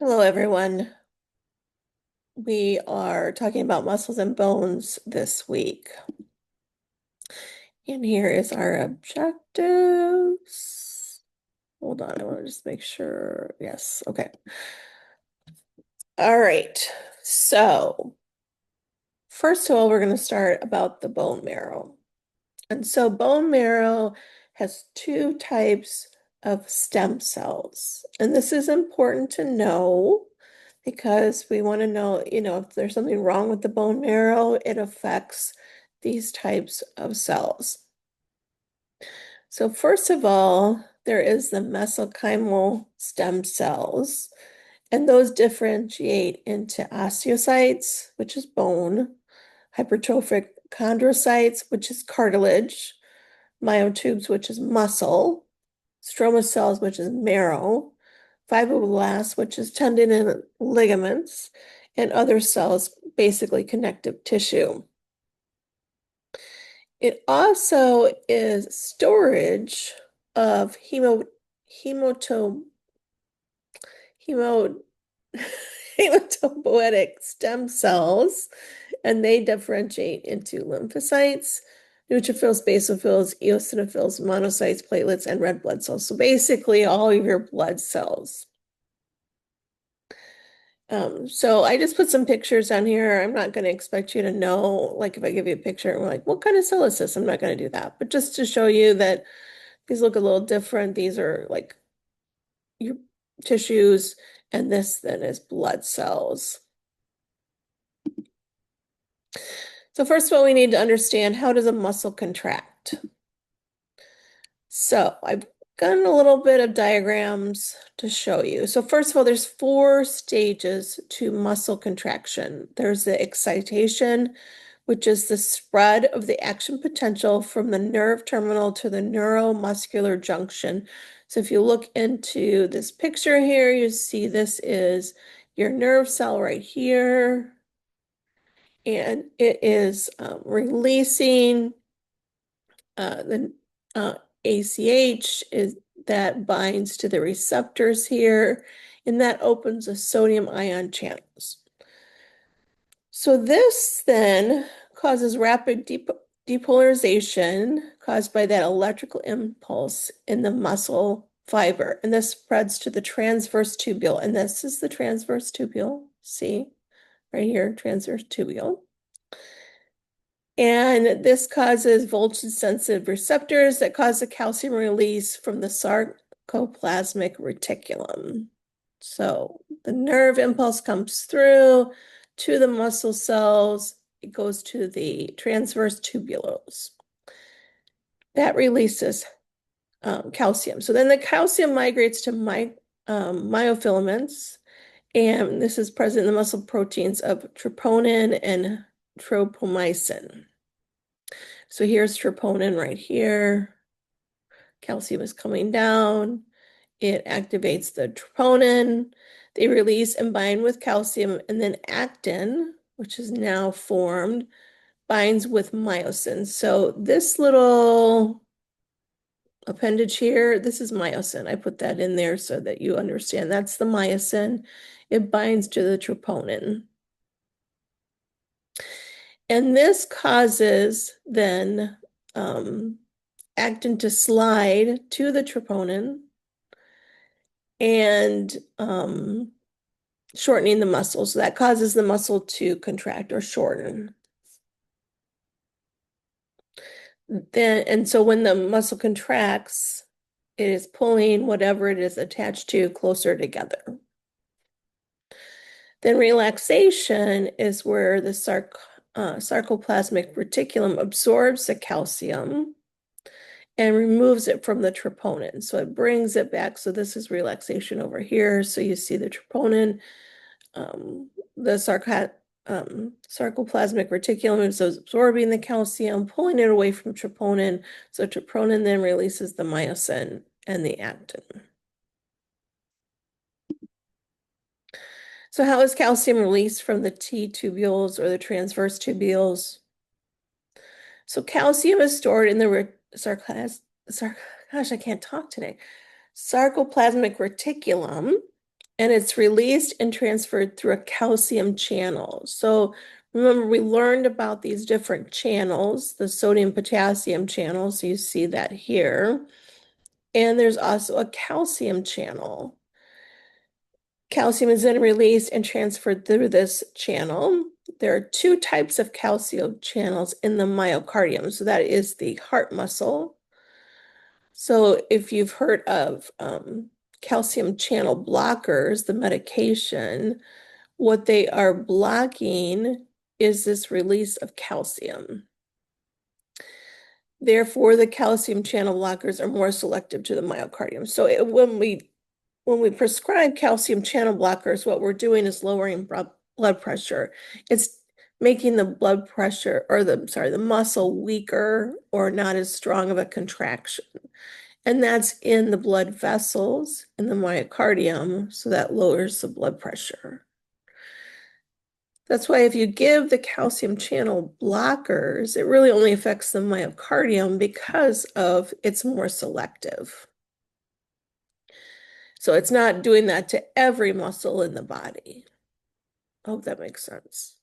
Hello, everyone. We are talking about muscles and bones this week. And here is our objectives. Hold on, I want to just make sure. Yes, okay. All right. So, first of all, we're going to start about the bone marrow. And so, bone marrow has two types of stem cells. And this is important to know because we want to know, if there's something wrong with the bone marrow, it affects these types of cells. So first of all, there is the mesenchymal stem cells, and those differentiate into osteocytes, which is bone, hypertrophic chondrocytes, which is cartilage, myotubes, which is muscle, stroma cells, which is marrow, fibroblasts, which is tendon and ligaments, and other cells, basically connective tissue. It also is storage of hemoto, hemo, hematopoietic stem cells, and they differentiate into lymphocytes, neutrophils, basophils, eosinophils, monocytes, platelets, and red blood cells. So basically all of your blood cells. So I just put some pictures on here. I'm not going to expect you to know, like if I give you a picture and we're like, what kind of cell is this? I'm not going to do that. But just to show you that these look a little different. These are like your tissues, and this then is blood cells. So first of all, we need to understand, how does a muscle contract? So I've gotten a little bit of diagrams to show you. So first of all, there's 4 stages to muscle contraction. There's the excitation, which is the spread of the action potential from the nerve terminal to the neuromuscular junction. So if you look into this picture here, you see this is your nerve cell right here, and it is releasing the ACH is that binds to the receptors here, and that opens the sodium ion channels. So this then causes rapid depolarization caused by that electrical impulse in the muscle fiber, and this spreads to the transverse tubule, and this is the transverse tubule. See right here, transverse tubule. And this causes voltage-sensitive receptors that cause the calcium release from the sarcoplasmic reticulum. So the nerve impulse comes through to the muscle cells. It goes to the transverse tubules. That releases calcium. So then the calcium migrates to myofilaments, and this is present in the muscle proteins of troponin and tropomyosin. So here's troponin right here. Calcium is coming down. It activates the troponin. They release and bind with calcium, and then actin, which is now formed, binds with myosin. So this little appendage here, this is myosin. I put that in there so that you understand. That's the myosin. It binds to the troponin. And this causes then actin to slide to the troponin and shortening the muscle. So that causes the muscle to contract or shorten. And so when the muscle contracts, it is pulling whatever it is attached to closer together. Then relaxation is where the sarcoplasmic reticulum absorbs the calcium and removes it from the troponin. So it brings it back. So this is relaxation over here. So you see the troponin, the sarcoplasmic reticulum is absorbing the calcium, pulling it away from troponin. So troponin then releases the myosin and the actin. So how is calcium released from the T tubules or the transverse tubules? So calcium is stored in the gosh, I can't talk today. Sarcoplasmic reticulum, and it's released and transferred through a calcium channel. So remember, we learned about these different channels, the sodium potassium channel. So you see that here. And there's also a calcium channel. Calcium is then released and transferred through this channel. There are two types of calcium channels in the myocardium. So that is the heart muscle. So if you've heard of calcium channel blockers, the medication, what they are blocking is this release of calcium. Therefore, the calcium channel blockers are more selective to the myocardium. So when we prescribe calcium channel blockers, what we're doing is lowering blood pressure. It's making the blood pressure or the muscle weaker or not as strong of a contraction. And that's in the blood vessels in the myocardium, so that lowers the blood pressure. That's why if you give the calcium channel blockers, it really only affects the myocardium because of it's more selective. So it's not doing that to every muscle in the body. I hope that makes sense.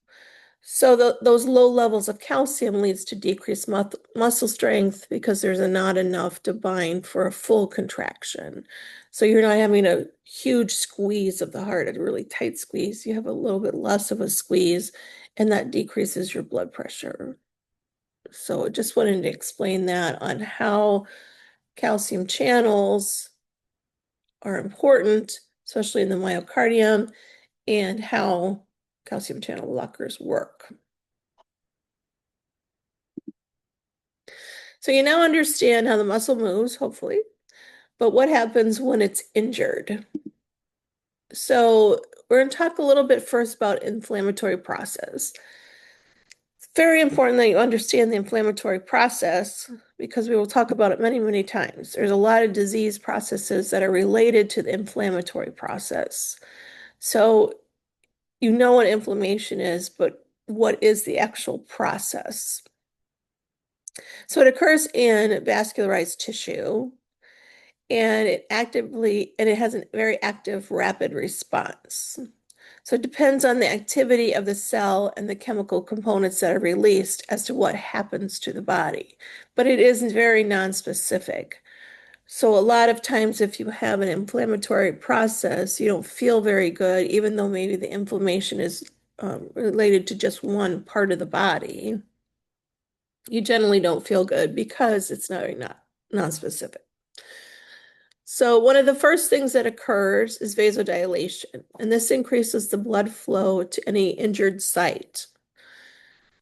So those low levels of calcium leads to decreased muscle strength because there's not enough to bind for a full contraction. So you're not having a huge squeeze of the heart, a really tight squeeze. You have a little bit less of a squeeze, and that decreases your blood pressure. So I just wanted to explain that on how calcium channels are important, especially in the myocardium, and how calcium channel blockers work. So you now understand how the muscle moves, hopefully, but what happens when it's injured? So we're going to talk a little bit first about inflammatory process. It's very important that you understand the inflammatory process because we will talk about it many, many times. There's a lot of disease processes that are related to the inflammatory process. So you know what inflammation is, but what is the actual process? So it occurs in vascularized tissue, and it has a very active rapid response. So it depends on the activity of the cell and the chemical components that are released as to what happens to the body. But it is very nonspecific. So a lot of times if you have an inflammatory process, you don't feel very good, even though maybe the inflammation is related to just one part of the body. You generally don't feel good because it's not nonspecific. So one of the first things that occurs is vasodilation, and this increases the blood flow to any injured site.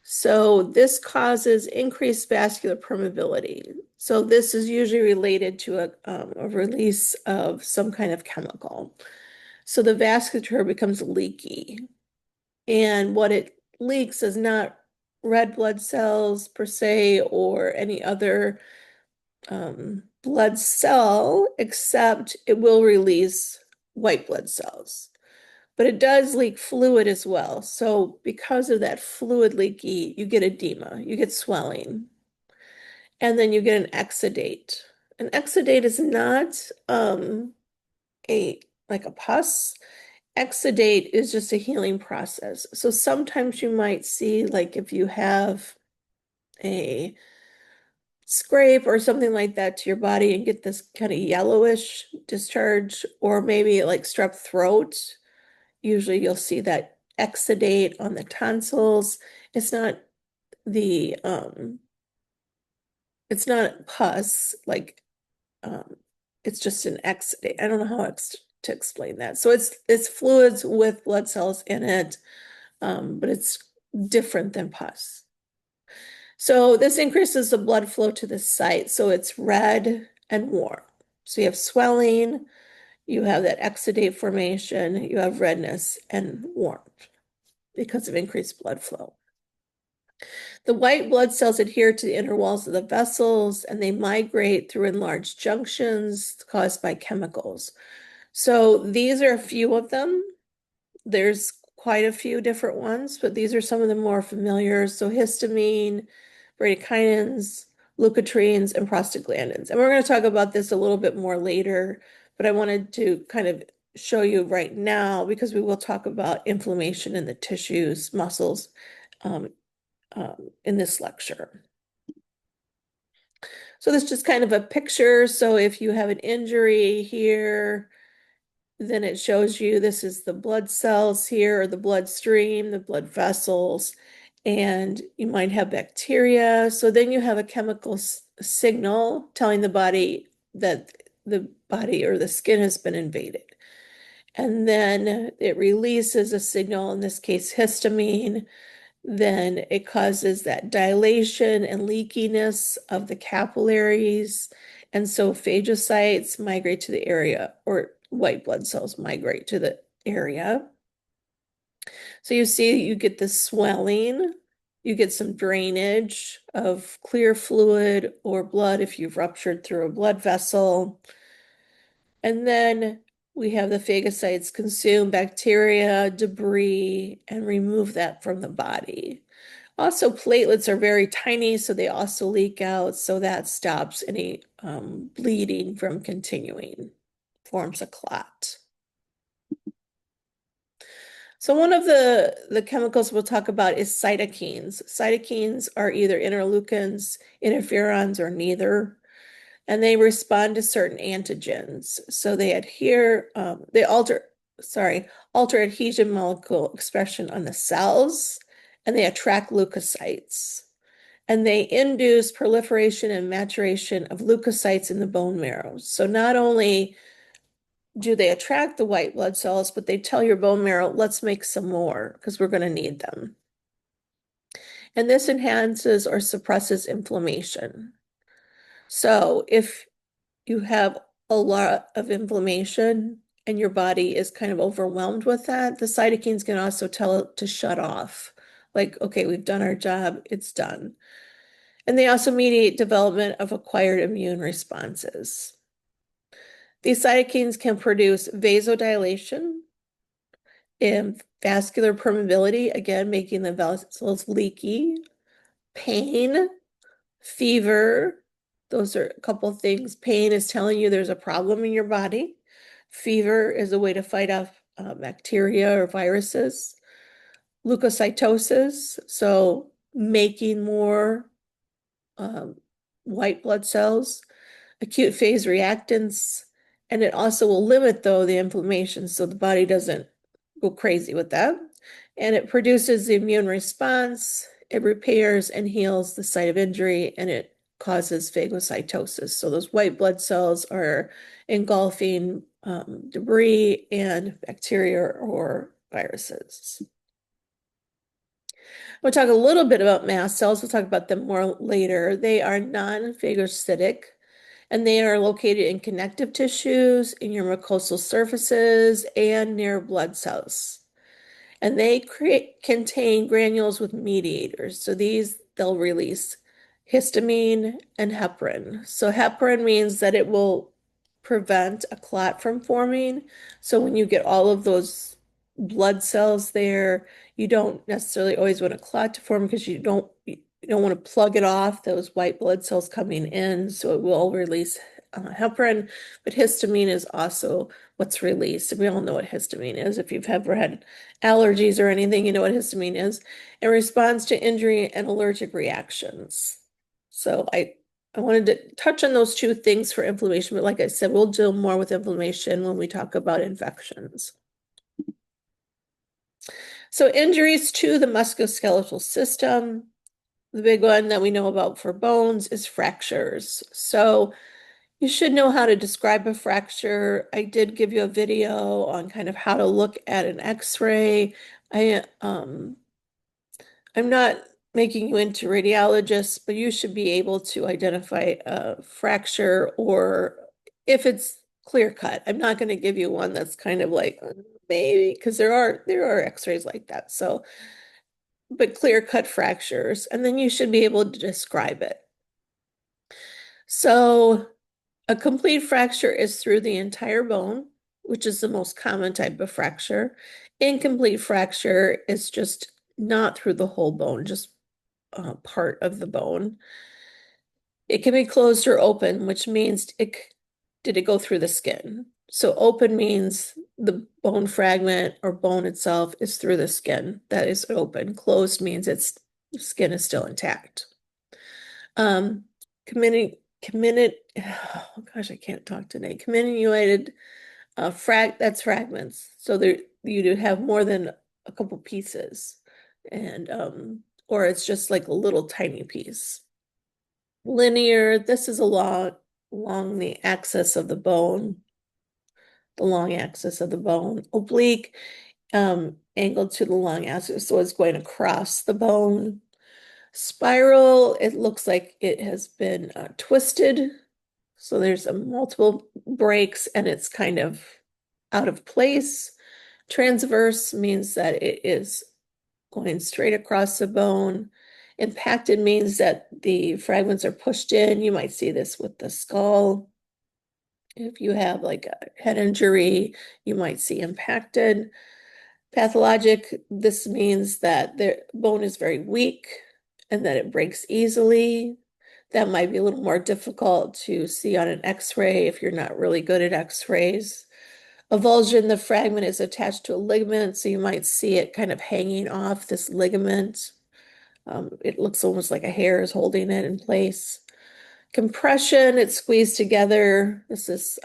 So this causes increased vascular permeability. So this is usually related to a release of some kind of chemical. So the vasculature becomes leaky, and what it leaks is not red blood cells per se or any other blood cell, except it will release white blood cells. But it does leak fluid as well. So because of that fluid leaky, you get edema, you get swelling, and then you get an exudate. An exudate is not a like a pus. Exudate is just a healing process. So sometimes you might see, like if you have a scrape or something like that to your body and get this kind of yellowish discharge, or maybe like strep throat. Usually you'll see that exudate on the tonsils. It's not the it's not pus, like it's just an exudate. I don't know how to explain that. So it's fluids with blood cells in it, but it's different than pus. So this increases the blood flow to the site. So it's red and warm. So you have swelling, you have that exudate formation, you have redness and warmth because of increased blood flow. The white blood cells adhere to the inner walls of the vessels and they migrate through enlarged junctions caused by chemicals. So these are a few of them. There's quite a few different ones, but these are some of the more familiar. So histamine, bradykinins, leukotrienes, and prostaglandins. And we're going to talk about this a little bit more later, but I wanted to kind of show you right now because we will talk about inflammation in the tissues, muscles, um, in this lecture. So this is just kind of a picture. So if you have an injury here, then it shows you this is the blood cells here, or the bloodstream, the blood vessels, and you might have bacteria. So then you have a chemical signal telling the body that the body or the skin has been invaded. And then it releases a signal, in this case, histamine. Then it causes that dilation and leakiness of the capillaries. And so phagocytes migrate to the area, or white blood cells migrate to the area. So you see, you get the swelling, you get some drainage of clear fluid or blood if you've ruptured through a blood vessel. And then we have the phagocytes consume bacteria, debris, and remove that from the body. Also, platelets are very tiny, so they also leak out, so that stops any bleeding from continuing, forms a clot. So one of the chemicals we'll talk about is cytokines. Cytokines are either interleukins, interferons, or neither, and they respond to certain antigens. So they alter adhesion molecule expression on the cells, and they attract leukocytes. And they induce proliferation and maturation of leukocytes in the bone marrow. So not only do they attract the white blood cells, but they tell your bone marrow, let's make some more because we're going to need them. And this enhances or suppresses inflammation. So if you have a lot of inflammation and your body is kind of overwhelmed with that, the cytokines can also tell it to shut off. Like, okay, we've done our job, it's done. And they also mediate development of acquired immune responses. These cytokines can produce vasodilation and vascular permeability, again, making the vessels leaky, pain, fever. Those are a couple of things. Pain is telling you there's a problem in your body. Fever is a way to fight off bacteria or viruses. Leukocytosis, so making more white blood cells. Acute phase reactants, and it also will limit, though, the inflammation so the body doesn't go crazy with that. And it produces the immune response, it repairs and heals the site of injury, and it causes phagocytosis. So those white blood cells are engulfing debris and bacteria or viruses. We'll talk a little bit about mast cells. We'll talk about them more later. They are non-phagocytic, and they are located in connective tissues, in your mucosal surfaces, and near blood cells. And they contain granules with mediators. So they'll release histamine and heparin. So heparin means that it will prevent a clot from forming. So when you get all of those blood cells there, you don't necessarily always want a clot to form because you don't want to plug it off, those white blood cells coming in. So it will release heparin, but histamine is also what's released. And we all know what histamine is. If you've ever had allergies or anything, you know what histamine is. It responds to injury and allergic reactions. So I wanted to touch on those two things for inflammation, but like I said, we'll deal more with inflammation when we talk about infections. So injuries to the musculoskeletal system, the big one that we know about for bones is fractures. So you should know how to describe a fracture. I did give you a video on kind of how to look at an X-ray. I'm not making you into radiologists, but you should be able to identify a fracture, or if it's clear cut. I'm not going to give you one that's kind of like maybe, because there are X-rays like that. So, but clear cut fractures, and then you should be able to describe it. So a complete fracture is through the entire bone, which is the most common type of fracture. Incomplete fracture is just not through the whole bone, just part of the bone. It can be closed or open, which means did it go through the skin? So open means the bone fragment or bone itself is through the skin that is open. Closed means its skin is still intact. Committed, oh gosh, I can't talk today. Comminuted that's fragments. So there you do have more than a couple pieces. And or it's just like a little tiny piece. Linear, this is along the axis of the bone, the long axis of the bone. Oblique, angled to the long axis, so it's going across the bone. Spiral, it looks like it has been twisted. So there's a multiple breaks and it's kind of out of place. Transverse means that it is going straight across the bone. Impacted means that the fragments are pushed in. You might see this with the skull. If you have like a head injury, you might see impacted. Pathologic, this means that the bone is very weak and that it breaks easily. That might be a little more difficult to see on an x-ray if you're not really good at x-rays. Avulsion, the fragment is attached to a ligament, so you might see it kind of hanging off this ligament. It looks almost like a hair is holding it in place. Compression, it's squeezed together. This is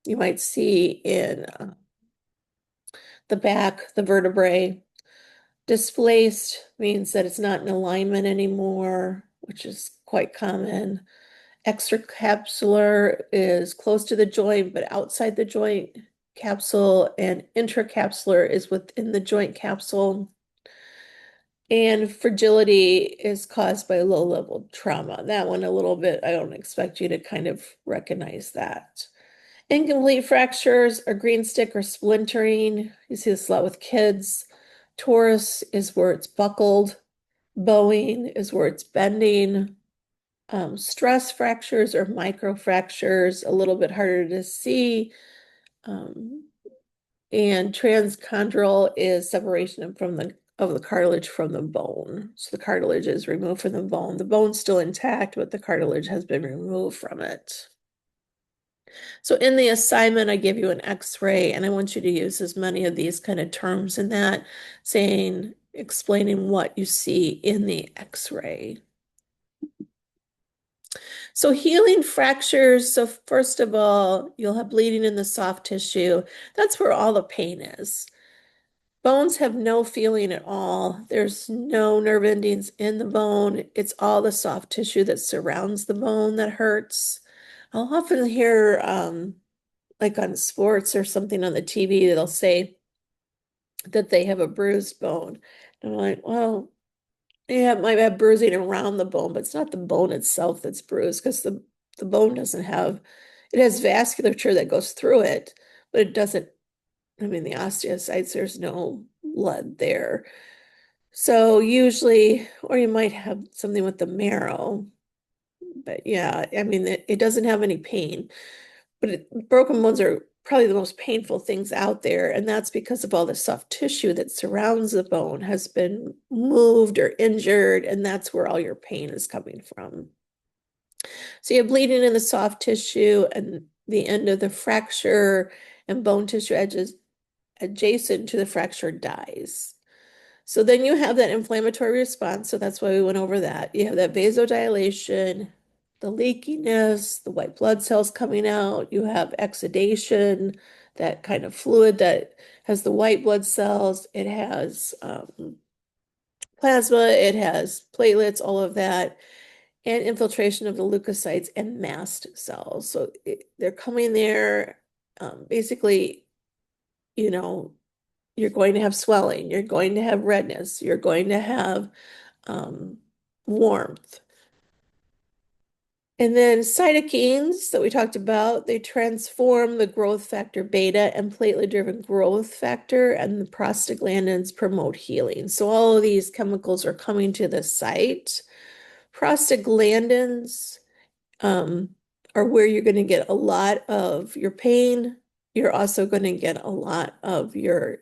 you might see in the back, the vertebrae. Displaced means that it's not in alignment anymore, which is quite common. Extracapsular is close to the joint, but outside the joint capsule, and intracapsular is within the joint capsule. And fragility is caused by low-level trauma. That one a little bit, I don't expect you to kind of recognize that. Incomplete fractures are green stick or splintering. You see this a lot with kids. Torus is where it's buckled. Bowing is where it's bending. Stress fractures or microfractures, a little bit harder to see. And transchondral is separation from the cartilage from the bone. So the cartilage is removed from the bone. The bone's still intact, but the cartilage has been removed from it. So in the assignment, I give you an x-ray, and I want you to use as many of these kind of terms in that, explaining what you see in the x-ray. So healing fractures, so first of all, you'll have bleeding in the soft tissue. That's where all the pain is. Bones have no feeling at all. There's no nerve endings in the bone. It's all the soft tissue that surrounds the bone that hurts. I'll often hear, like on sports or something on the TV, they'll say that they have a bruised bone. And I'm like, well, yeah, it might have bruising around the bone, but it's not the bone itself that's bruised because the bone doesn't have, it has vasculature that goes through it, but it doesn't, I mean, the osteocytes, there's no blood there. So usually, or you might have something with the marrow, but yeah, I mean, it doesn't have any pain. But broken bones are probably the most painful things out there, and that's because of all the soft tissue that surrounds the bone has been moved or injured, and that's where all your pain is coming from. So you have bleeding in the soft tissue and the end of the fracture and bone tissue edges adjacent to the fracture dies. So then you have that inflammatory response. So that's why we went over that. You have that vasodilation, the leakiness, the white blood cells coming out. You have exudation, that kind of fluid that has the white blood cells. It has plasma, it has platelets, all of that, and infiltration of the leukocytes and mast cells. So they're coming there. Basically, you know, you're going to have swelling, you're going to have redness, you're going to have warmth. And then cytokines that we talked about, they transform the growth factor beta and platelet-driven growth factor, and the prostaglandins promote healing. So all of these chemicals are coming to the site. Prostaglandins are where you're going to get a lot of your pain. You're also going to get a lot of your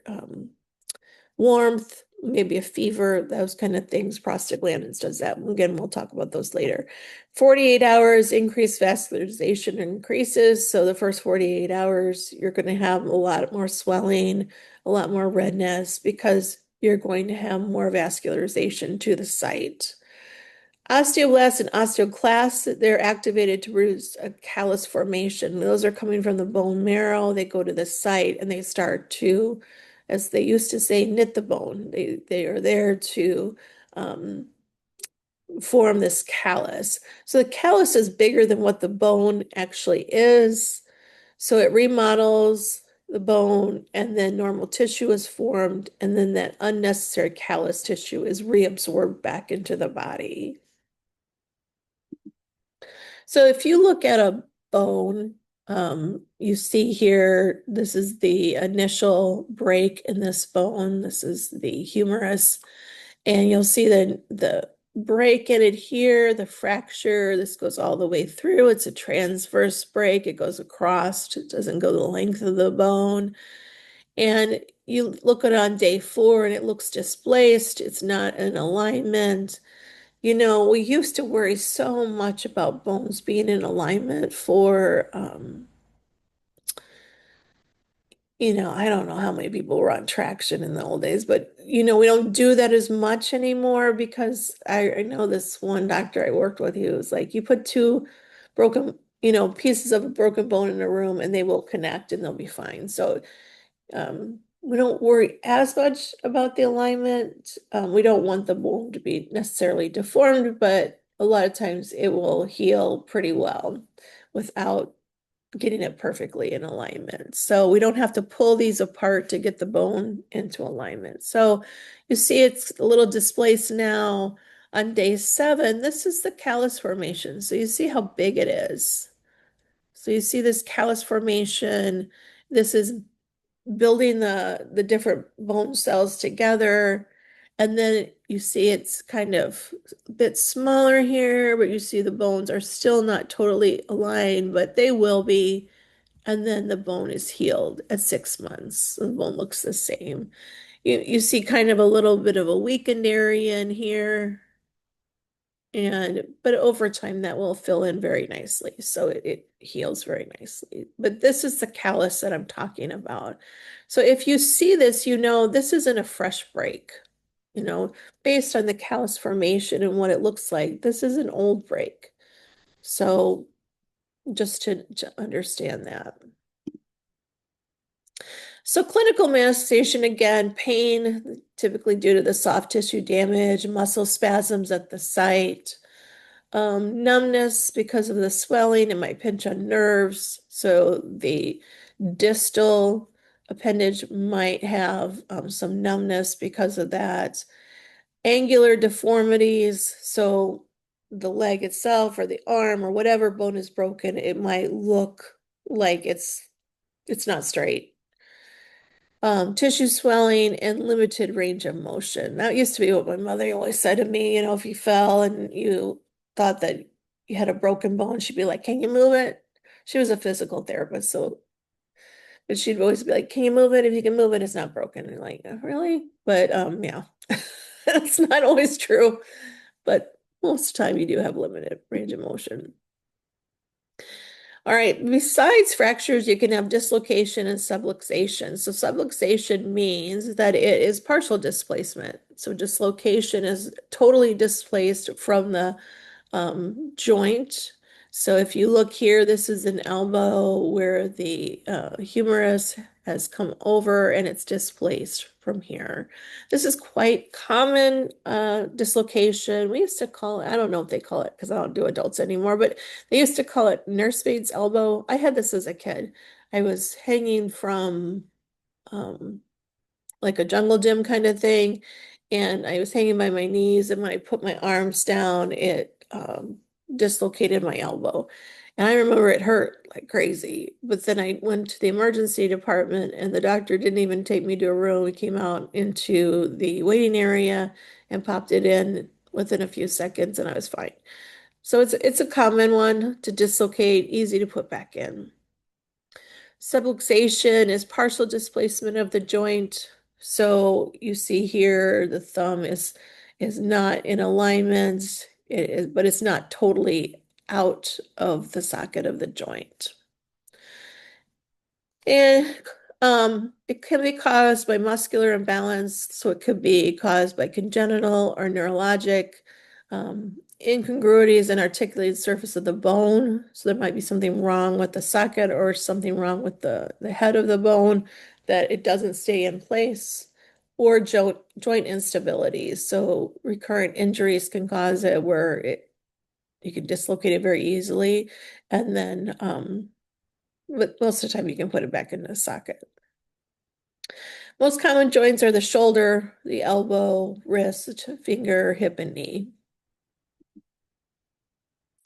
warmth, maybe a fever, those kind of things. Prostaglandins does that. Again, we'll talk about those later. 48 hours, increased vascularization increases. So the first 48 hours, you're going to have a lot more swelling, a lot more redness because you're going to have more vascularization to the site. Osteoblasts and osteoclasts, they're activated to produce a callus formation. Those are coming from the bone marrow. They go to the site and they start to, as they used to say, knit the bone. They are there to um, form this callus. So the callus is bigger than what the bone actually is. So it remodels the bone, and then normal tissue is formed, and then that unnecessary callus tissue is reabsorbed back into the body. So if you look at a bone, you see here, this is the initial break in this bone. This is the humerus. And you'll see the break in it here, the fracture. This goes all the way through. It's a transverse break. It goes across. It doesn't go the length of the bone. And you look at it on day 4 and it looks displaced. It's not in alignment. You know, we used to worry so much about bones being in alignment for, I don't know how many people were on traction in the old days, but, we don't do that as much anymore because I know this one doctor I worked with, he was like, you put two broken, pieces of a broken bone in a room and they will connect and they'll be fine. So we don't worry as much about the alignment. We don't want the bone to be necessarily deformed, but a lot of times it will heal pretty well without getting it perfectly in alignment. So we don't have to pull these apart to get the bone into alignment. So you see it's a little displaced now. On day 7, this is the callus formation. So you see how big it is. So you see this callus formation. This is building the different bone cells together. And then you see it's kind of a bit smaller here, but you see the bones are still not totally aligned, but they will be. And then the bone is healed at 6 months. The bone looks the same. You see kind of a little bit of a weakened area in here. But over time that will fill in very nicely. So it heals very nicely. But this is the callus that I'm talking about. So if you see this, this isn't a fresh break. Based on the callus formation and what it looks like, this is an old break. So just to understand that. So clinical manifestation, again, pain, typically due to the soft tissue damage, muscle spasms at the site. Numbness because of the swelling. It might pinch on nerves. So the distal appendage might have some numbness because of that. Angular deformities. So the leg itself or the arm or whatever bone is broken, it might look like it's not straight. Tissue swelling and limited range of motion. That used to be what my mother always said to me, if you fell and you thought that you had a broken bone, she'd be like, "Can you move it?" She was a physical therapist, but she'd always be like, "Can you move it? If you can move it, it's not broken." And like, really? But yeah, that's not always true. But most of the time you do have limited range of motion. All right, besides fractures, you can have dislocation and subluxation. So subluxation means that it is partial displacement. So dislocation is totally displaced from the joint. So if you look here, this is an elbow where the humerus has come over and it's displaced from here. This is quite common dislocation. We used to call it, I don't know if they call it because I don't do adults anymore, but they used to call it nursemaid's elbow. I had this as a kid. I was hanging from um, like a jungle gym kind of thing. And I was hanging by my knees, and when I put my arms down, it dislocated my elbow. And I remember it hurt like crazy. But then I went to the emergency department, and the doctor didn't even take me to a room. We came out into the waiting area and popped it in within a few seconds, and I was fine. So it's a common one to dislocate, easy to put back in. Subluxation is partial displacement of the joint. So you see here the thumb is not in alignment, but it's not totally out of the socket of the joint. And it can be caused by muscular imbalance, so it could be caused by congenital or neurologic incongruities in articulated surface of the bone. So there might be something wrong with the socket or something wrong with the head of the bone that it doesn't stay in place, or joint instability. So recurrent injuries can cause it where you can dislocate it very easily, and then but most of the time you can put it back in the socket. Most common joints are the shoulder, the elbow, wrist, finger, hip, and knee.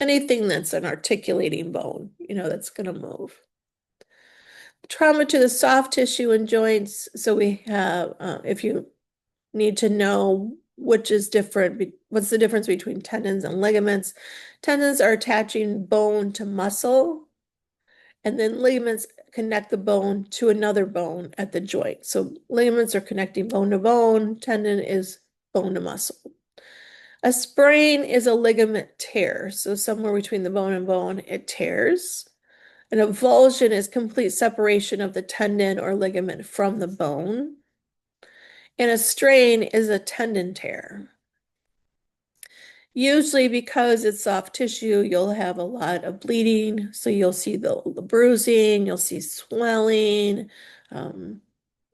Anything that's an articulating bone, that's going to move. Trauma to the soft tissue and joints. So we have, if you need to know which is different, what's the difference between tendons and ligaments? Tendons are attaching bone to muscle, and then ligaments connect the bone to another bone at the joint. So ligaments are connecting bone to bone, tendon is bone to muscle. A sprain is a ligament tear. So somewhere between the bone and bone, it tears. An avulsion is complete separation of the tendon or ligament from the bone. And a strain is a tendon tear. Usually because it's soft tissue, you'll have a lot of bleeding. So you'll see the bruising, you'll see swelling, um,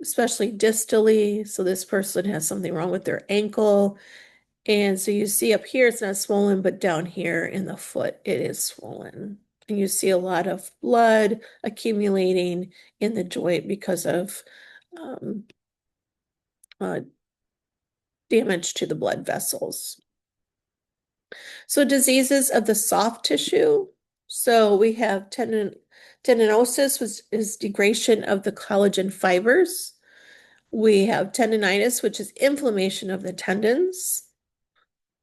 especially distally. So this person has something wrong with their ankle. And so you see up here, it's not swollen, but down here in the foot, it is swollen. And you see a lot of blood accumulating in the joint because of um, uh, damage to the blood vessels. So diseases of the soft tissue. So we have tendinosis, which is degradation of the collagen fibers. We have tendonitis, which is inflammation of the tendons.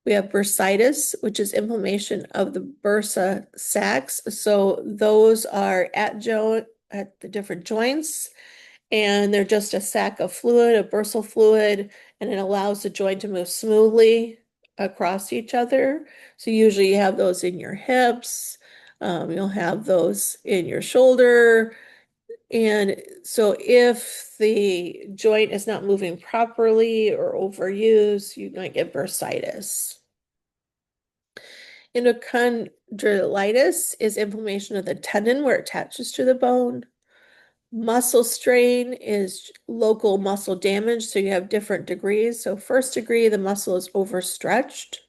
We have bursitis, which is inflammation of the bursa sacs. So those are at the different joints, and they're just a sac of fluid, a bursal fluid, and it allows the joint to move smoothly across each other. So usually you have those in your hips, you'll have those in your shoulder. And so if the joint is not moving properly or overused, you might get bursitis. Endochondritis is inflammation of the tendon where it attaches to the bone. Muscle strain is local muscle damage, so you have different degrees. So first degree, the muscle is overstretched.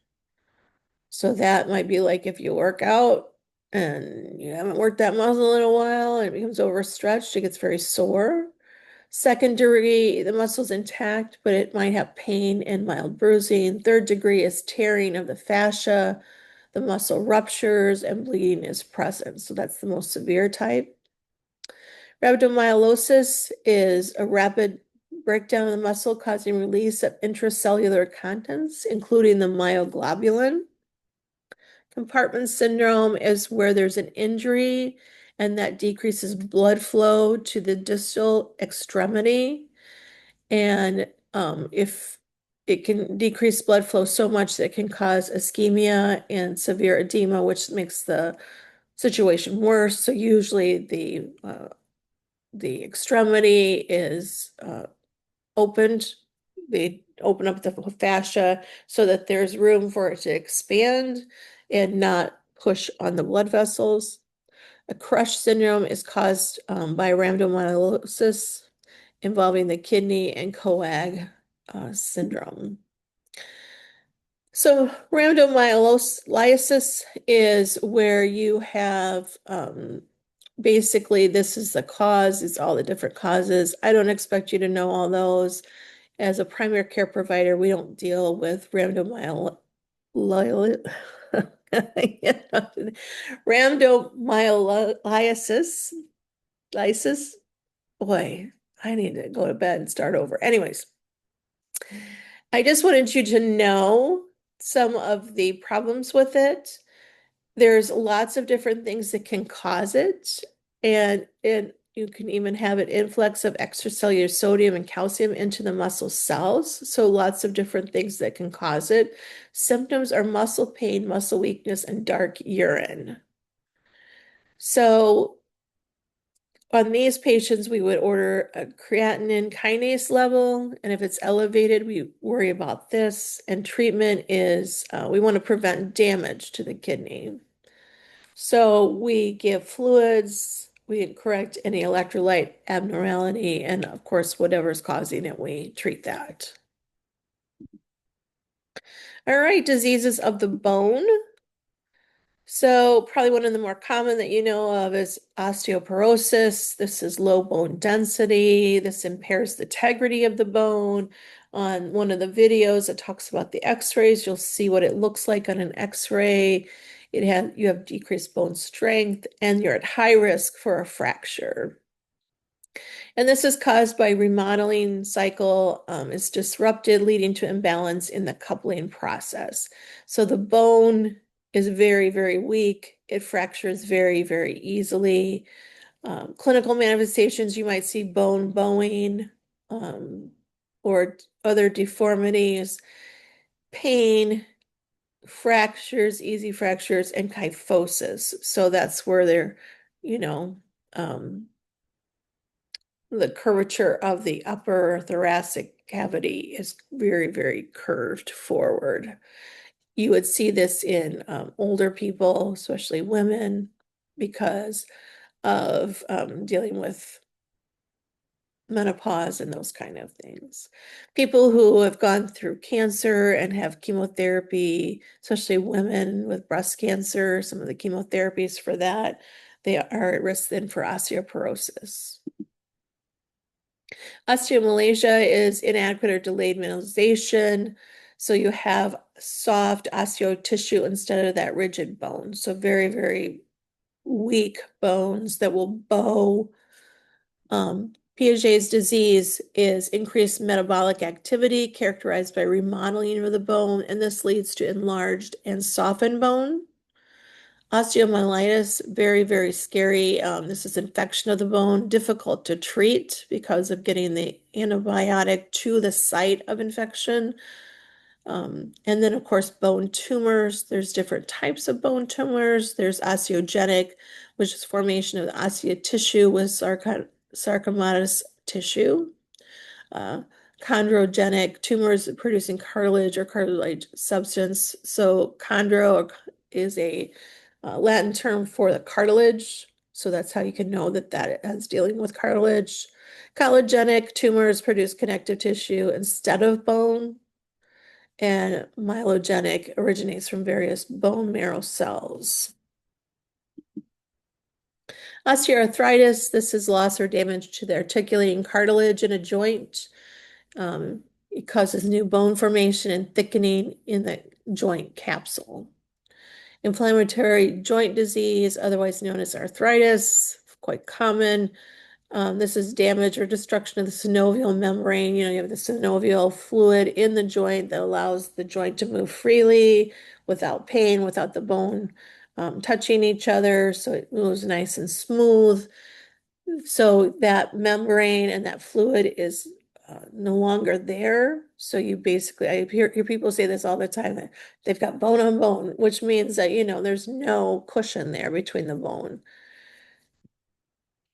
So that might be like if you work out and you haven't worked that muscle in a while and it becomes overstretched, it gets very sore. Second degree, the muscle's intact, but it might have pain and mild bruising. Third degree is tearing of the fascia. The muscle ruptures and bleeding is present. So that's the most severe type. Rhabdomyolysis is a rapid breakdown of the muscle causing release of intracellular contents, including the myoglobulin. Compartment syndrome is where there's an injury and that decreases blood flow to the distal extremity. And if it can decrease blood flow so much that it can cause ischemia and severe edema, which makes the situation worse. So usually the extremity is opened. They open up the fascia so that there's room for it to expand and not push on the blood vessels. A crush syndrome is caused by rhabdomyolysis involving the kidney and coag syndrome. So rhabdomyolysis is where you have basically this is the cause, it's all the different causes. I don't expect you to know all those. As a primary care provider, we don't deal with rhabdomyolysis. Lysis. Boy, I need to go to bed and start over. Anyways, I just wanted you to know some of the problems with it. There's lots of different things that can cause it. And You can even have an influx of extracellular sodium and calcium into the muscle cells. So lots of different things that can cause it. Symptoms are muscle pain, muscle weakness, and dark urine. So on these patients, we would order a creatinine kinase level, and if it's elevated, we worry about this. And treatment is we want to prevent damage to the kidney. So we give fluids, we correct any electrolyte abnormality, and of course, whatever's causing it, we treat that. All right, diseases of the bone. So probably one of the more common that you know of is osteoporosis. This is low bone density. This impairs the integrity of the bone. On one of the videos, it talks about the x-rays. You'll see what it looks like on an x-ray. You have decreased bone strength and you're at high risk for a fracture. And this is caused by remodeling cycle is disrupted, leading to imbalance in the coupling process. So the bone is very, very weak. It fractures very, very easily. Clinical manifestations, you might see bone bowing or other deformities, pain, fractures, easy fractures, and kyphosis. So that's where they're, you know, um, the curvature of the upper thoracic cavity is very, very curved forward. You would see this in older people, especially women, because of dealing with menopause and those kind of things. People who have gone through cancer and have chemotherapy, especially women with breast cancer, some of the chemotherapies for that, they are at risk then for osteoporosis. Osteomalacia is inadequate or delayed mineralization. So you have soft osteo tissue instead of that rigid bone. So very, very weak bones that will bow. Piaget's disease is increased metabolic activity characterized by remodeling of the bone, and this leads to enlarged and softened bone. Osteomyelitis, very, very scary. This is infection of the bone, difficult to treat because of getting the antibiotic to the site of infection. And then, of course, bone tumors. There's different types of bone tumors. There's osteogenic, which is formation of the osteoid tissue with sarcomatous tissue. Uh, chondrogenic tumors producing cartilage or cartilage substance. So chondro is a Latin term for the cartilage. So that's how you can know that that is dealing with cartilage. Collagenic tumors produce connective tissue instead of bone. And myelogenic originates from various bone marrow cells. Osteoarthritis, this is loss or damage to the articulating cartilage in a joint. It causes new bone formation and thickening in the joint capsule. Inflammatory joint disease, otherwise known as arthritis, quite common. This is damage or destruction of the synovial membrane. You have the synovial fluid in the joint that allows the joint to move freely without pain, without the bone touching each other. So it moves nice and smooth. So that membrane and that fluid is no longer there. So you basically, I hear people say this all the time, that they've got bone on bone, which means that, there's no cushion there between the bone.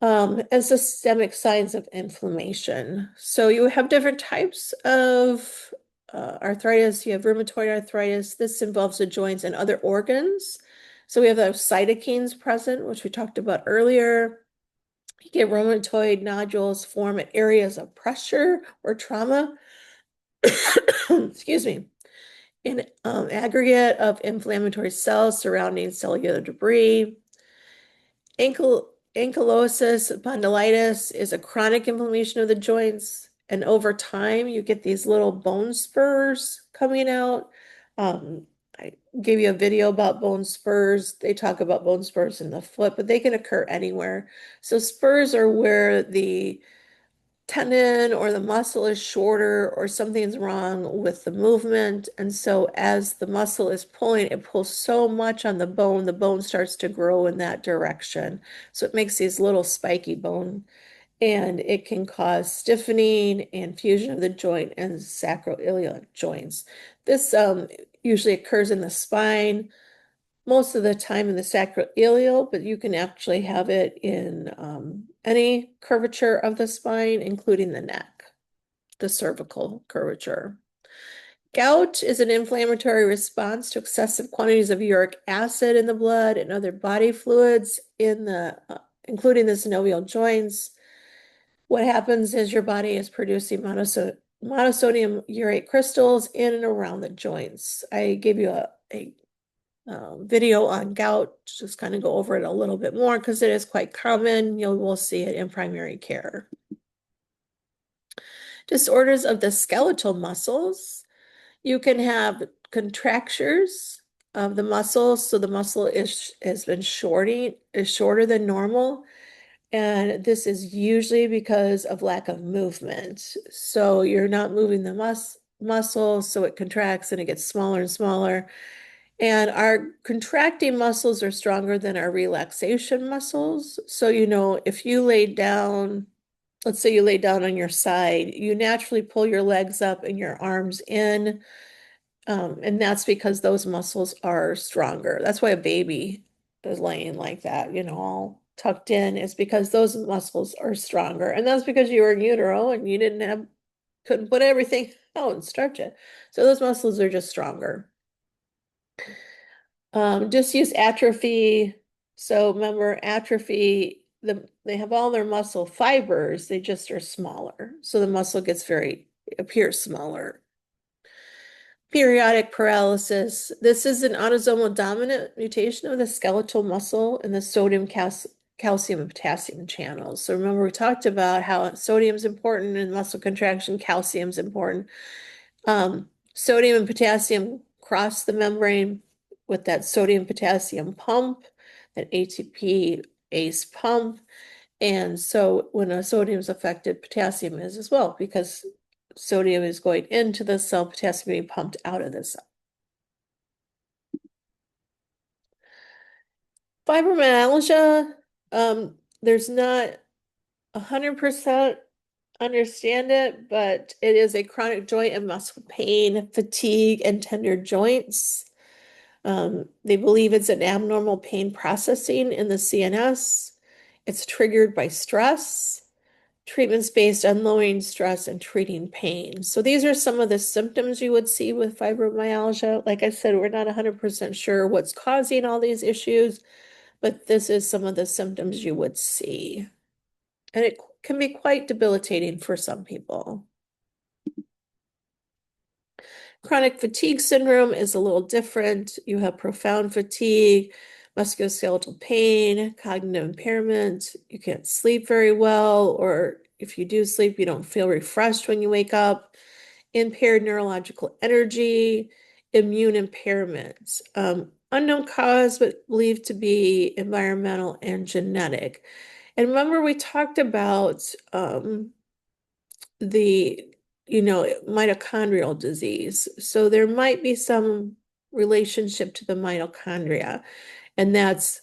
And systemic signs of inflammation. So you have different types of arthritis. You have rheumatoid arthritis. This involves the joints and other organs. So we have those cytokines present, which we talked about earlier. You get rheumatoid nodules form at areas of pressure or trauma. Excuse me. An aggregate of inflammatory cells surrounding cellular debris. Ankylosis spondylitis is a chronic inflammation of the joints, and over time you get these little bone spurs coming out. I gave you a video about bone spurs. They talk about bone spurs in the foot, but they can occur anywhere. So spurs are where the tendon or the muscle is shorter or something's wrong with the movement. And so as the muscle is pulling, it pulls so much on the bone starts to grow in that direction. So it makes these little spiky bone and it can cause stiffening and fusion of the joint and sacroiliac joints. This usually occurs in the spine, most of the time in the sacroiliac, but you can actually have it in any curvature of the spine, including the neck, the cervical curvature. Gout is an inflammatory response to excessive quantities of uric acid in the blood and other body fluids in including the synovial joints. What happens is your body is producing monosodium urate crystals in and around the joints. I gave you a video on gout, just kind of go over it a little bit more because it is quite common. We'll see it in primary care. Disorders of the skeletal muscles. You can have contractures of the muscle, so the muscle has been shorter than normal. And this is usually because of lack of movement. So you're not moving the muscle, so it contracts and it gets smaller and smaller. And our contracting muscles are stronger than our relaxation muscles. So, if you lay down, let's say you lay down on your side, you naturally pull your legs up and your arms in. And that's because those muscles are stronger. That's why a baby is laying like that, all tucked in, is because those muscles are stronger. And that's because you were in utero and you couldn't put everything out and stretch it. So those muscles are just stronger. Disuse atrophy. So remember, atrophy, they have all their muscle fibers, they just are smaller. So the muscle appears smaller. Periodic paralysis. This is an autosomal dominant mutation of the skeletal muscle in the sodium, calcium, and potassium channels. So remember, we talked about how sodium is important in muscle contraction, calcium is important. Sodium and potassium cross the membrane with that sodium potassium pump, that ATP ACE pump. And so when a sodium is affected, potassium is as well, because sodium is going into the cell, potassium being pumped out of the cell. Fibromyalgia, there's not 100% understand it, but it is a chronic joint and muscle pain, fatigue, and tender joints. They believe it's an abnormal pain processing in the CNS. It's triggered by stress. Treatments based on lowering stress and treating pain. So these are some of the symptoms you would see with fibromyalgia. Like I said, we're not 100% sure what's causing all these issues, but this is some of the symptoms you would see. And it can be quite debilitating for some people. Chronic fatigue syndrome is a little different. You have profound fatigue, musculoskeletal pain, cognitive impairment. You can't sleep very well, or if you do sleep, you don't feel refreshed when you wake up. Impaired neurological energy, immune impairments. Unknown cause, but believed to be environmental and genetic. And remember, we talked about the mitochondrial disease. So there might be some relationship to the mitochondria, and that's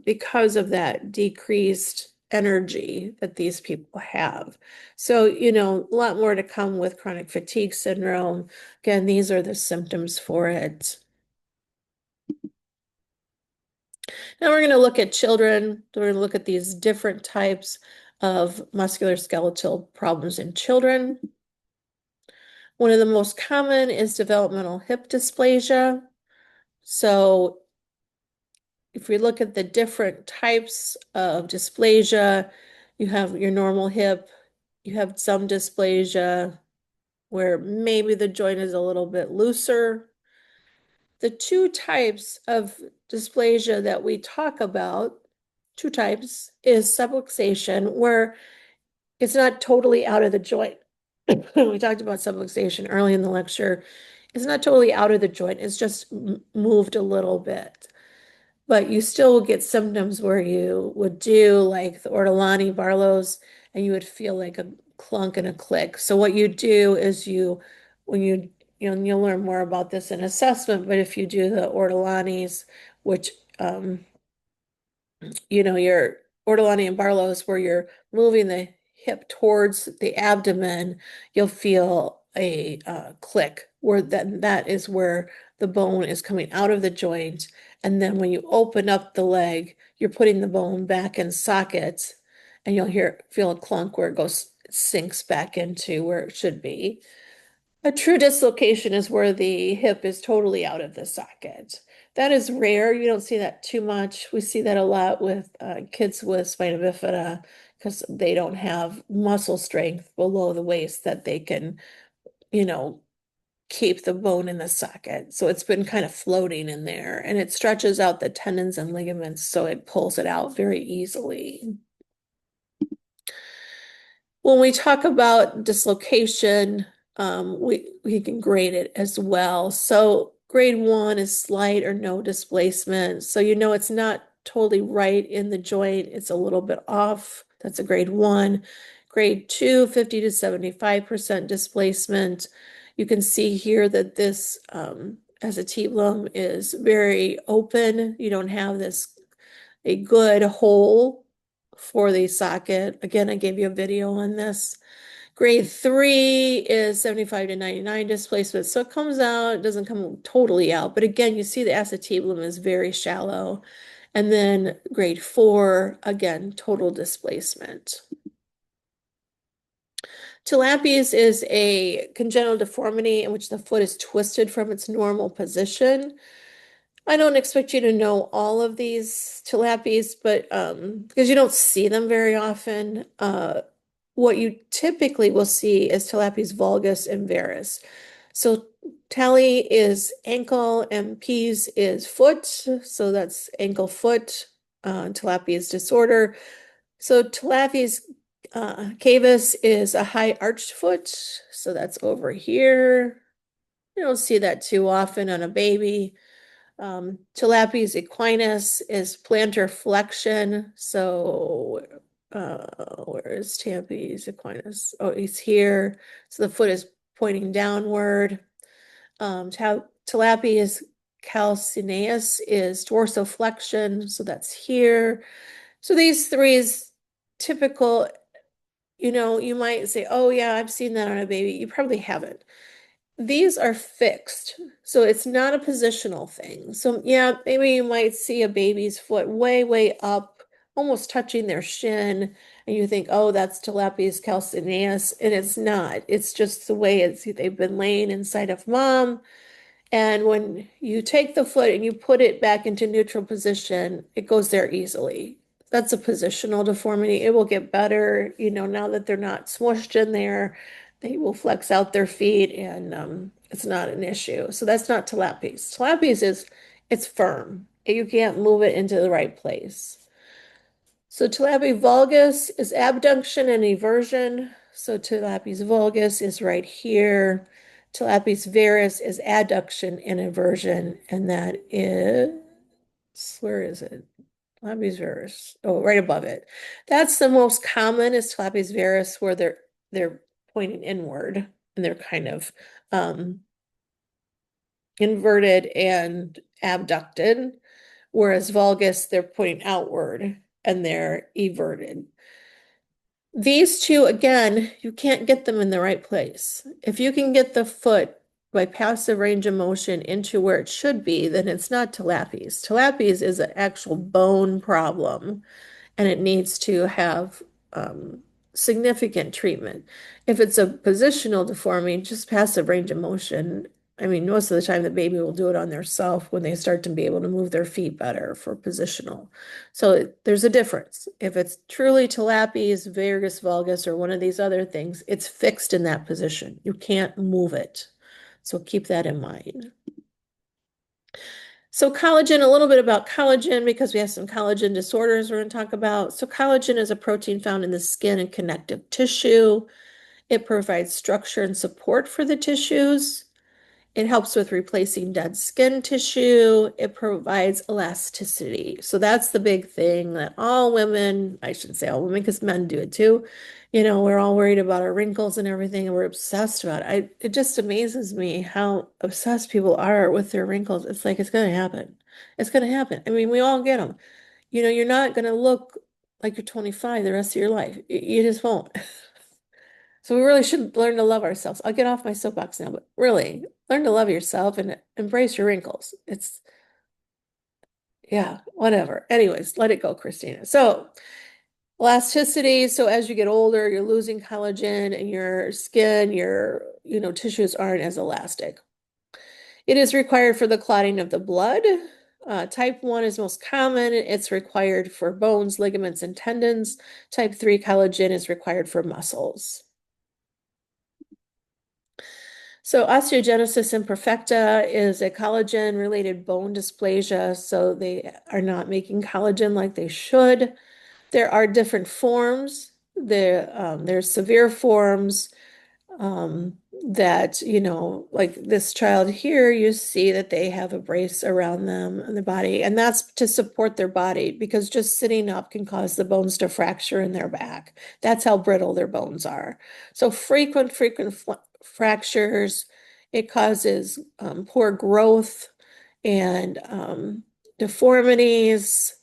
because of that decreased energy that these people have. So, a lot more to come with chronic fatigue syndrome. Again, these are the symptoms for it. Now we're going to look at children. We're going to look at these different types of musculoskeletal problems in children. One of the most common is developmental hip dysplasia. So if we look at the different types of dysplasia, you have your normal hip, you have some dysplasia where maybe the joint is a little bit looser. The two types of dysplasia that we talk about, two types, is subluxation, where it's not totally out of the joint. We talked about subluxation early in the lecture. It's not totally out of the joint. It's just moved a little bit. but you still will get symptoms where you would do like the ortolani Barlow's and you would feel like a clunk and a click. So what you do is when you'll learn more about this in assessment, but if you do the ortolani's, which your ortolani and Barlow's where you're moving the hip towards the abdomen, you'll feel a click where that is where the bone is coming out of the joint. And then when you open up the leg, you're putting the bone back in socket and you'll feel a clunk where it goes, sinks back into where it should be. A true dislocation is where the hip is totally out of the socket. That is rare. You don't see that too much. We see that a lot with kids with spina bifida because they don't have muscle strength below the waist that they can, you know, keep the bone in the socket. So it's been kind of floating in there and it stretches out the tendons and ligaments so it pulls it out very easily. When we talk about dislocation, we can grade it as well. So grade 1 is slight or no displacement. So you know it's not totally right in the joint. It's a little bit off. That's a grade 1. Grade 2, 50 to 75% displacement. You can see here that this acetabulum is very open. You don't have a good hole for the socket. Again, I gave you a video on this. Grade 3 is 75 to 99 displacement. So it comes out, it doesn't come totally out. But again, you see the acetabulum is very shallow. And then grade 4, again, total displacement. Tilapes is a congenital deformity in which the foot is twisted from its normal position. I don't expect you to know all of these tilapes, but because you don't see them very often, what you typically will see is tilapes valgus and varus. So tally is ankle and pes is foot, so that's ankle foot. Tilapes disorder. So tilapes cavus is a high arched foot, so that's over here. You don't see that too often on a baby. Tilapes equinus is plantar flexion. So, where is Tilapes equinus? Oh, he's here. So the foot is pointing downward. Tilapes calcaneus is dorsiflexion. So that's here. So these three is typical. You might say, oh, yeah, I've seen that on a baby. You probably haven't. These are fixed, so it's not a positional thing. So yeah, maybe you might see a baby's foot way, way up, almost touching their shin, and you think, oh, that's Tilapes calcaneus, and it's not. It's just the way they've been laying inside of mom. And when you take the foot and you put it back into neutral position, it goes there easily. That's a positional deformity. It will get better, now that they're not smushed in there, they will flex out their feet and it's not an issue. So that's not Tilapes. Tilapes it's firm. You can't move it into the right place. So Tilapes valgus is abduction and eversion. So Tilapes valgus is right here. Tilapes varus is adduction and eversion, and that is, where is it? Tilapes varus. Oh, right above it. That's the most common is Tilapes varus, where they're pointing inward and they're kind of inverted and abducted, whereas valgus, they're pointing outward and they're everted. These two, again, you can't get them in the right place. If you can get the foot by passive range of motion into where it should be, then it's not Tilapes. Tilapes is an actual bone problem and it needs to have significant treatment. If it's a positional deformity, just passive range of motion. I mean, most of the time the baby will do it on their self when they start to be able to move their feet better for positional. So there's a difference. If it's truly Tilapes, Varus valgus, or one of these other things, it's fixed in that position. You can't move it. So keep that in mind. So collagen, a little bit about collagen because we have some collagen disorders we're going to talk about. So collagen is a protein found in the skin and connective tissue. It provides structure and support for the tissues. It helps with replacing dead skin tissue. It provides elasticity. So that's the big thing that all women, I shouldn't say all women, because men do it too. We're all worried about our wrinkles and everything, and we're obsessed about it. It just amazes me how obsessed people are with their wrinkles. It's like it's going to happen. It's going to happen. I mean, we all get them. You're not going to look like you're 25 the rest of your life. You just won't. So we really should learn to love ourselves. I'll get off my soapbox now, but really learn to love yourself and embrace your wrinkles. Yeah, whatever. Anyways, let it go, Christina. So elasticity. So as you get older, you're losing collagen and your skin, your tissues aren't as elastic. It is required for the clotting of the blood. Type 1 is most common. It's required for bones, ligaments, and tendons. Type 3 collagen is required for muscles. So osteogenesis imperfecta is a collagen-related bone dysplasia, so they are not making collagen like they should. There are different forms. There's severe forms that, like this child here, you see that they have a brace around them and the body, and that's to support their body because just sitting up can cause the bones to fracture in their back. That's how brittle their bones are. So frequent fractures, it causes poor growth and deformities.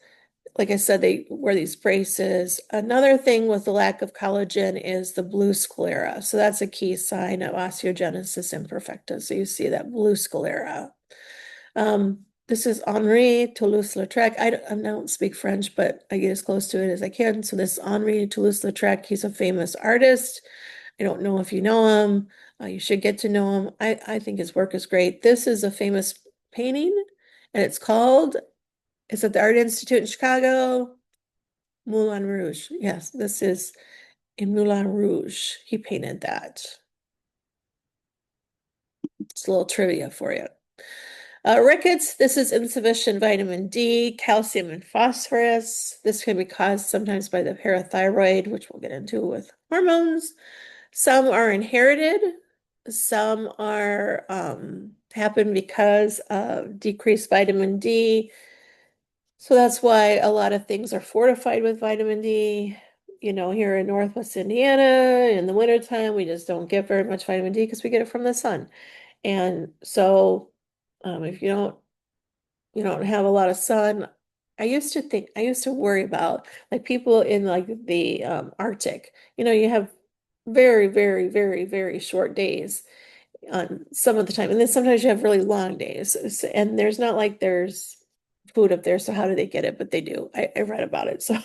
Like I said, they wear these braces. Another thing with the lack of collagen is the blue sclera. So that's a key sign of osteogenesis imperfecta. So you see that blue sclera. This is Henri Toulouse-Lautrec. I don't speak French, but I get as close to it as I can. So this Henri Toulouse-Lautrec, he's a famous artist. I don't know if you know him. You should get to know him. I think his work is great. This is a famous painting, and it's at the Art Institute in Chicago. Moulin Rouge. Yes, this is in Moulin Rouge. He painted that. It's a little trivia for you. Rickets, this is insufficient vitamin D, calcium, and phosphorus. This can be caused sometimes by the parathyroid, which we'll get into with hormones. Some are inherited. Some are happen because of decreased vitamin D. So that's why a lot of things are fortified with vitamin D. Here in Northwest Indiana, in the wintertime, we just don't get very much vitamin D because we get it from the sun. And so if you don't have a lot of sun, I used to worry about like people in like the Arctic. You have very, very, very, very short days on some of the time. And then sometimes you have really long days. And there's not like there's food up there. So how do they get it? But they do. I read about it. So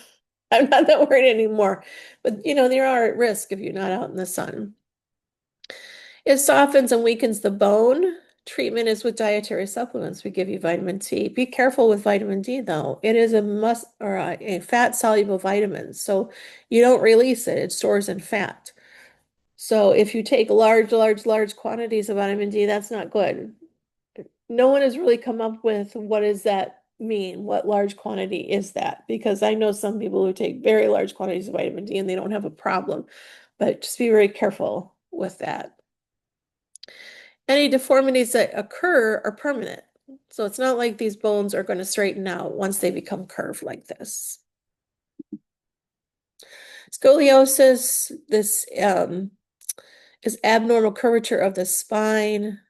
I'm not that worried anymore. But they are at risk if you're not out in the sun. It softens and weakens the bone. Treatment is with dietary supplements. We give you vitamin D. Be careful with vitamin D, though. It is a must or a fat soluble vitamin. So you don't release it. It stores in fat. So if you take large, large, large quantities of vitamin D, that's not good. No one has really come up with what does that mean? What large quantity is that? Because I know some people who take very large quantities of vitamin D and they don't have a problem. But just be very careful with that. Any deformities that occur are permanent. So it's not like these bones are going to straighten out once they become curved like this. Scoliosis, this is abnormal curvature of the spine.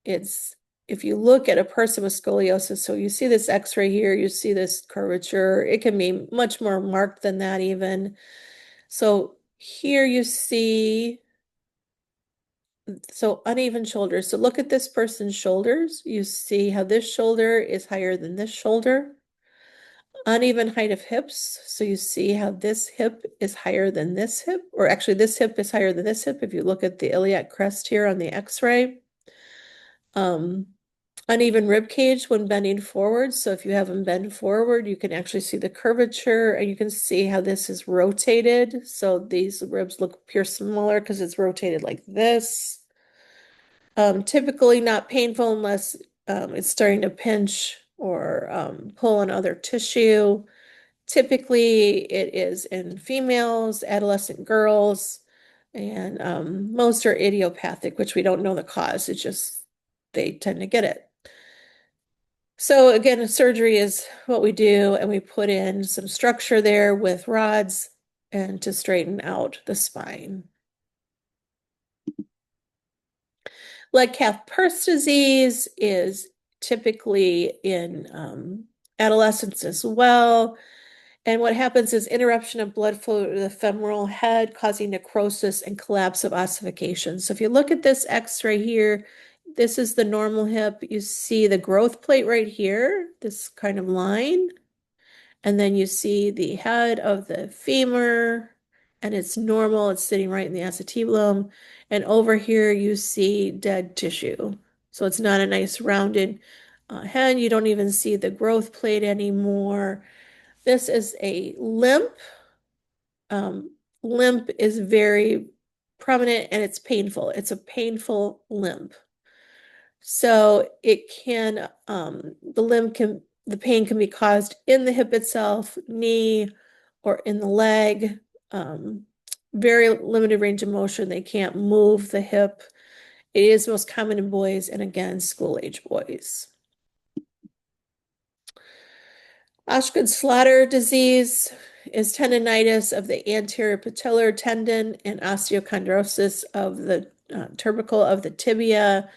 If you look at a person with scoliosis, so you see this x-ray here, you see this curvature, it can be much more marked than that even. So here you see, so uneven shoulders. So look at this person's shoulders. You see how this shoulder is higher than this shoulder. Uneven height of hips. So you see how this hip is higher than this hip, or actually this hip is higher than this hip if you look at the iliac crest here on the x-ray. Uneven rib cage when bending forward. So if you have them bend forward, you can actually see the curvature and you can see how this is rotated. So these ribs appear smaller because it's rotated like this. Typically not painful unless it's starting to pinch or pull on other tissue. Typically it is in females, adolescent girls, and most are idiopathic, which we don't know the cause. It's just they tend to get it. So again, surgery is what we do, and we put in some structure there with rods and to straighten out the spine. Leg calf purse disease is typically in adolescence as well. And what happens is interruption of blood flow to the femoral head, causing necrosis and collapse of ossification. So if you look at this X-ray here, this is the normal hip. You see the growth plate right here, this kind of line. And then you see the head of the femur, and it's normal. It's sitting right in the acetabulum. And over here, you see dead tissue. So it's not a nice rounded head. You don't even see the growth plate anymore. This is a limp. Um, Limp is very prominent and it's painful. It's a painful limp. So it can, the pain can be caused in the hip itself, knee, or in the leg. Um, Very limited range of motion. They can't move the hip. It is most common in boys and again, school age boys. Osgood-Schlatter disease is tendonitis of the anterior patellar tendon and osteochondrosis of the tubercle of the tibia.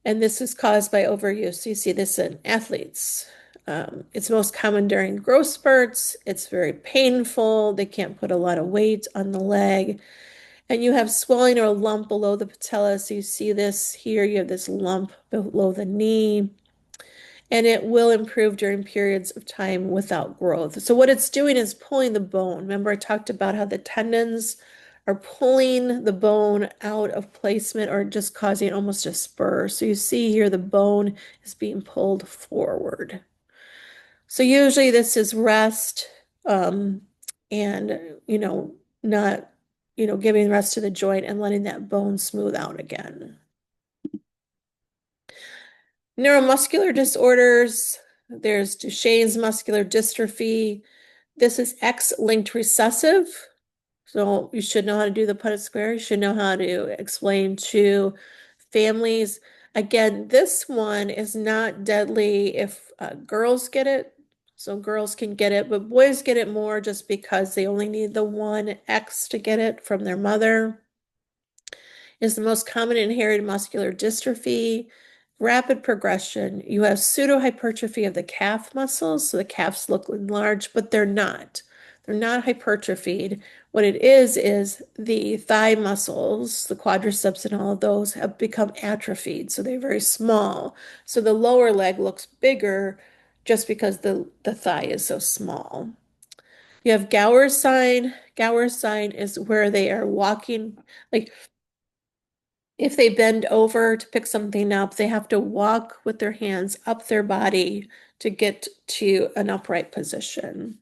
And this is caused by overuse. You see this in athletes. It's most common during growth spurts. It's very painful. They can't put a lot of weight on the leg. And you have swelling or a lump below the patella. So you see this here. You have this lump below the knee. And it will improve during periods of time without growth. So what it's doing is pulling the bone. Remember, I talked about how the tendons are pulling the bone out of placement or just causing almost a spur. So you see here the bone is being pulled forward. So usually this is rest and, not, giving rest to the joint and letting that bone smooth out again. Neuromuscular disorders, there's Duchenne's muscular dystrophy. This is X-linked recessive. So you should know how to do the Punnett square. You should know how to explain to families. Again, this one is not deadly if girls get it. So girls can get it, but boys get it more just because they only need the one X to get it from their mother. Is the most common inherited muscular dystrophy. Rapid progression. You have pseudohypertrophy of the calf muscles, so the calves look enlarged, but they're not. They're not hypertrophied. What it is the thigh muscles, the quadriceps and all of those have become atrophied, so they're very small. So the lower leg looks bigger just because the thigh is so small. You have Gower's sign. Gower's sign is where they are walking, like if they bend over to pick something up, they have to walk with their hands up their body to get to an upright position.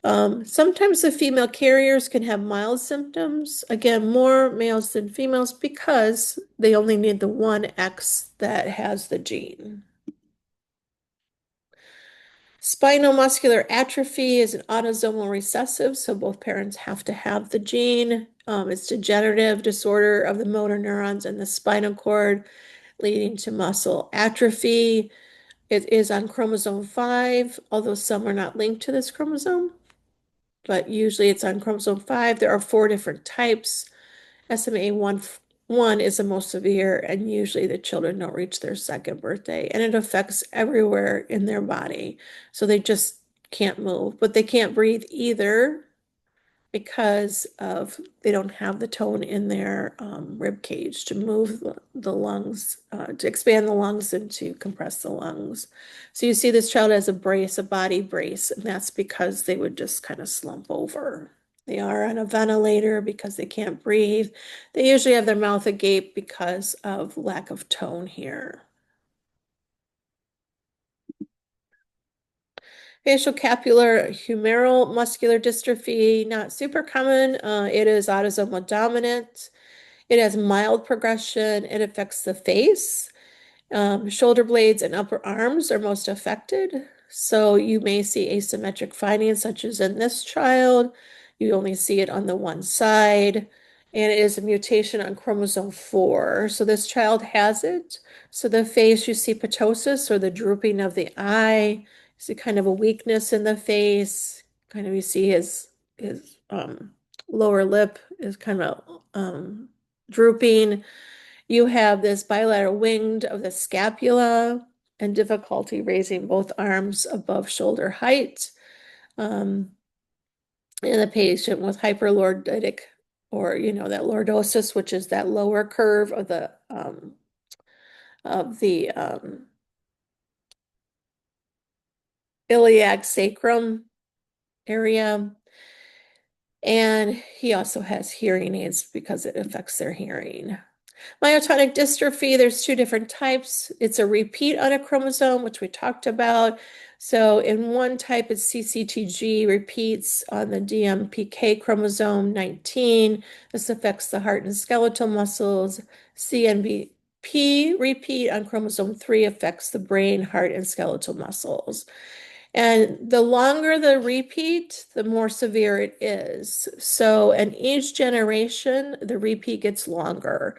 Sometimes the female carriers can have mild symptoms. Again, more males than females because they only need the one X that has the gene. Spinal muscular atrophy is an autosomal recessive, so both parents have to have the gene. It's degenerative disorder of the motor neurons in the spinal cord, leading to muscle atrophy. It is on chromosome 5, although some are not linked to this chromosome, but usually it's on chromosome 5. There are 4 different types. SMA1 is the most severe, and usually the children don't reach their second birthday, and it affects everywhere in their body. So they just can't move, but they can't breathe either because of they don't have the tone in their rib cage to move the lungs, to expand the lungs and to compress the lungs. So you see this child has a brace, a body brace, and that's because they would just kind of slump over. They are on a ventilator because they can't breathe. They usually have their mouth agape because of lack of tone here. Facial-capsular humeral muscular dystrophy, not super common. It is autosomal dominant. It has mild progression. It affects the face. Shoulder blades and upper arms are most affected. So you may see asymmetric findings, such as in this child. You only see it on the one side. and it is a mutation on chromosome 4. So this child has it. So the face, you see ptosis or the drooping of the eye. You see kind of a weakness in the face. Kind of you see his lower lip is kind of drooping. You have this bilateral winged of the scapula and difficulty raising both arms above shoulder height. Um, in a patient with hyperlorditic or that lordosis, which is that lower curve of the iliac sacrum area. And he also has hearing aids because it affects their hearing. Myotonic dystrophy, there's two different types. It's a repeat on a chromosome, which we talked about. So in one type, it's CCTG repeats on the DMPK chromosome 19. This affects the heart and skeletal muscles. CNBP repeat on chromosome 3 affects the brain, heart, and skeletal muscles. And the longer the repeat, the more severe it is. So in each generation, the repeat gets longer.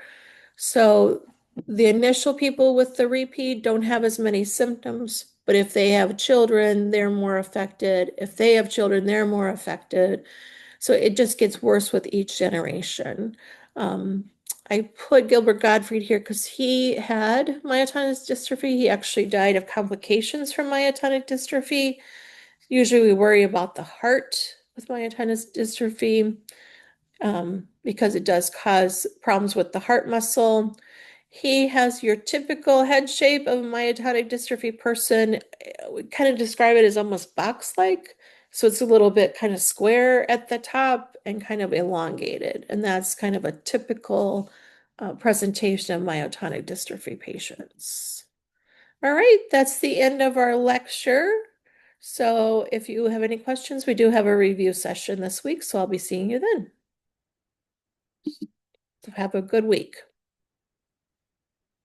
So the initial people with the repeat don't have as many symptoms, but if they have children, they're more affected. If they have children, they're more affected. So it just gets worse with each generation. Um, I put Gilbert Gottfried here because he had myotonic dystrophy. He actually died of complications from myotonic dystrophy. Usually we worry about the heart with myotonic dystrophy because it does cause problems with the heart muscle. He has your typical head shape of a myotonic dystrophy person. We kind of describe it as almost box-like. So it's a little bit kind of square at the top and kind of elongated. And that's kind of a typical presentation of myotonic dystrophy patients. All right, that's the end of our lecture. So if you have any questions, we do have a review session this week, so I'll be seeing you then. So have a good week.